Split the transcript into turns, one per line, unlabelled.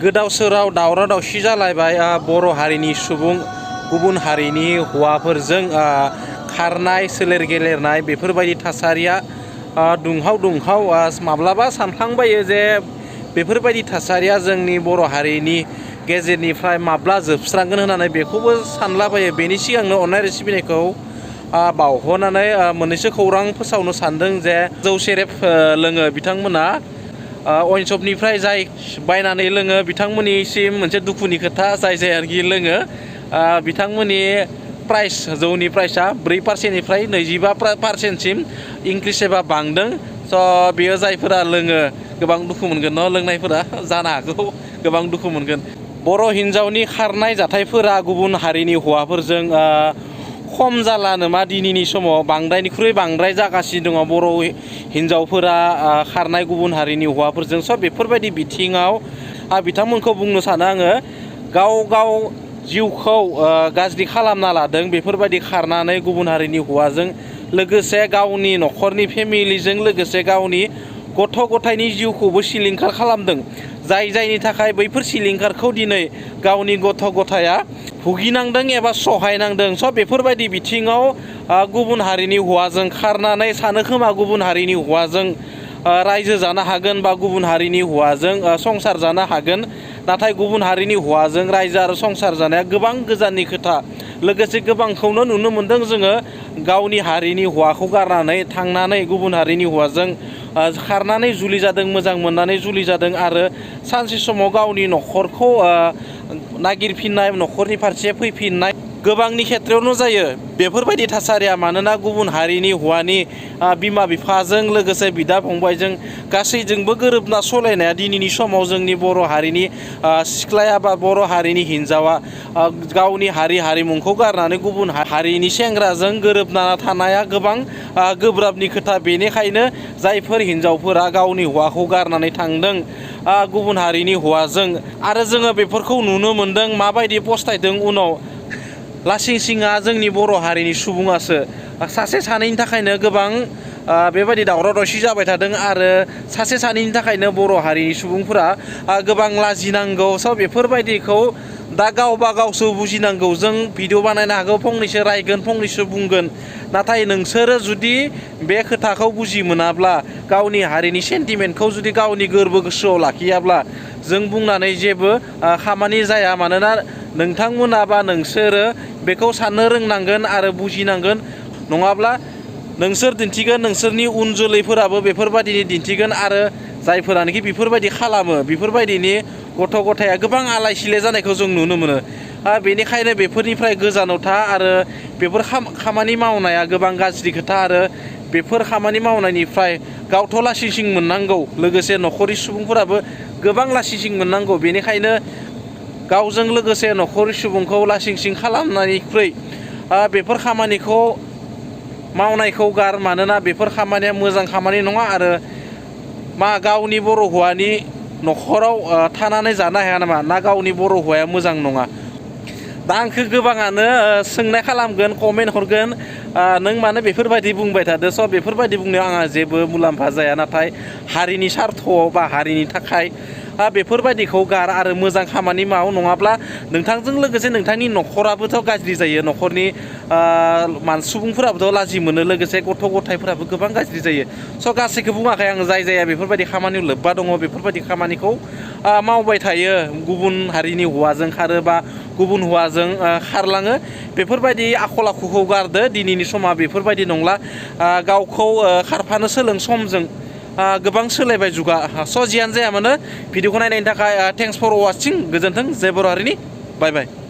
गोदाव सोराव दावराव दावसि जालायबाय बर' हारिनि सुबुं गुबुन हारिनि हौवाफोरजों खारनाय सोलेर गेलेनाय बेफोरबायदि थासारिया दुंहाव माब्लाबा सानफ्लांबायो जे बेफोरबायदि थासारिया जोंनि बर' हारिनि गेजेरनिफ्राय माब्ला जोबस्रांगोन होननानै बेखौबो सानलाबायो। बेनि सिगांनो अननाय सिबिनायखौ बावहरनानै मोननैसो खौरां फोसावनो सानदों जे जौ सेरेब लोङो बिथांमोना वाइन शपनिफ्राय जाय बायनानै लोङो बिथांमोननिसिम मोनसे दुखुनि खोथा जाय जायनाखि लोङो बिथांमोननि प्राइस जौनि प्राइसआ 4%निफ्राय 25%सिम इंक्रिज एबा बांदों। स' बेयो जायफोरा लोङो गोबां दुखु मोनगोन न' लोंनायफोरा जानो हागौ गोबां दुखु मोनगोन। बर' हिन्जावनि खारनाय जाथायफोरा गुबुन हारिनि हौवाफोरजों खम जाला नामा दिनैनि समाव बांद्रायनिख्रुइ बांद्राय जागासिनो दङ बर' हिन्जावफोरा खारनाय गुबुन हारिनि हौवाफोरजों। स' बेफोरबायदि बिथिङाव बिथांमोनखौ बुंनो सानो आङो गाव जिउखौ गाज्रि खालामना लादों बेफोरबायदि खारनानै गुबुन हारिनि हौवाजों लोगोसे गावनि न'खरनि फेमिलिजों लोगोसे गावनि गथ' गथायनि जिउखौबो सिलिंखार खालामदों। जायनि थाखाय बैफोर सिलिंखारखौ दिनै गावनि गथ' गथाया भुगिनांदों एबा सहायनांदों। स' बेफोरबायदि बिथिङाव गुबुन हारिनि हौवाजों खारनानै सानो खोमा गुबुन हारिनि हौवाजों रायजो जानो हागोन बा गुबुन हारिनि हौवाजों संसार जानो हागोन। नाथाय गुबुन हारिनि हौवाजों रायजो आरो संसार जानाया गोबां गोजाननि खोथा। लोगोसे गोबांखौनो नुनो मोनदों जोङो गावनि हारिनि हौवाखौ गारनानै थांनानै गुबुन हारिनि हौवाजों खारनानै जुलि जादों, मोजां मोननानै जुलि जादों आरो सानसे समाव गावनि न'खरखौ नागिरफिननाय न'खरनि फारसे फैफिननाय गोबांनि खेथ्रआवनो जायो बेफोरबायदि थासारिया। मानोना गुबुन हारिनि हौवानि बिमा बिफाजों लोगोसे बिदा फंबायजों गासैजोंबो गोरोबना सलायनाया दिनैनि समाव जोंनि बर' हारिनि सिख्लाया बा बर' हारिनि हिन्जावा गावनि हारिमुखौ गारनानै गुबुन हारिनि सेंग्राजों गोरोबना थानाया गोबां गोब्राबनि खोथा। बेनिखायनो जायफोर हिन्जावफोरा गावनि हौवाखौ गारनानै थांदों गुबुन हारिनि हौवाजों आरो जोङो बेफोरखौ नुनो मोनदों माबायदि पस्थायदों उनाव लासिं सिंआ जोंनि बर' हारिनि सुबुङासो सासे सानैनि थाखायनो गोबां बेबायदि दावराव दावसि जाबाय थादों आरो सासे सानैनि थाखायनो बर' हारिनि सुबुंफोरा गोबां लाजिनांगौ। स' बेफोरबायदिखौ दा गावबा गावसो बुजिनांगौ। जों भिडिअ बानायनो हागौ, फंनैसो रायगोन, फंनैसो बुंगोन, नाथाय नोंसोरो जुदि बे खोथाखौ बुजि मोनाब्ला गावनि हारिनि सेन्टिमेन्टखौ जुदि गावनि गोरबो गोसोआव लाखियाब्ला जों बुंनानै जेबो खामानि जाया। मानोना नोंथांमोना बा नोंसोरो बेखौ साननो रोंनांगोन आरो बुजिनांगोन। नङाब्ला नोंसोर दिन्थिगोन, नोंसोरनि उन जोलैफोराबो बेफोरबायदिनि दिन्थिगोन आरो जायफोरानोखि बेफोरबायदि खालामो बेफोरबायदिनि गथ' गथाया गोबां आलाय सिलाय जानायखौ जों नुनो मोनो। बेनिखायनो बेफोरनिफ्राय गोजानाव था आरो बेफोर खामानि मावनाया गोबां गाज्रि खोथा आरो बेफोर खामानि मावनायनिफ्राय गावथ' लासिं सिं मोननांगौ, लोगोसे न'खरनि सुबुंफोराबो गोबां लासिं सिं मोननांगौ। बेनिखायनो गावजों लोगोसे न'खरनि सुबुंखौ लासिं सिं खालामनायनिख्रुइ बेफोर खामानिखौ मावनायखौ गार। मानोना बेफोर खामानिया मोजां खामानि नङा आरो गावनि बर' हौवानि न'खराव थानानै जानो हाया नामा? ना गावनि बर' हौवाया मोजां नङा? दा आंखौ गोबाङानो सोंनाय खालामगोन, कमेन्ट हरगोन, नों मानो बेफोरबायदि बुंबाय थादो? स' बेफोरबायदि बुंनायाव आंहा जेबो मुलाम्फा जाया। नाथाय हारिनि सार्थ'आव बा हारिनि थाखाय बेफोरबायदिखौ गार आरो मोजां खामानि माव। नङाब्ला नोंथांजों लोगोसे नोंथांनि न'खराबोथ' गाज्रि जायो, न'खरनि सुबुंफोराबोथ' लाजि मोनो, लोगोसे गथ' गथायफोराबो गोबां गाज्रि जायो। स' गासैखौ बुङाखै आं, जाय बेफोरबायदि खामानियाव लोब्बा दङ बेफोरबायदि खामानिखौ मावबाय थायो, गुबुन हारिनि हौवाजों खारो बा गुबुन हौवाजों खारलाङो, बेफोरबायदि आखल आखुखौ गारदो। दिनैनि समा बेफोरबायदि नंला। गावखौ खारफानो सोलों समजों। गोबां सोलायबाय जुगा। स' जियानो जाया मानो भिडिअखौ नायनायनि थाखाय थेंक्स फर वाचिं। गोजोन्थों। जय बर' हारिनि। बाय बाय।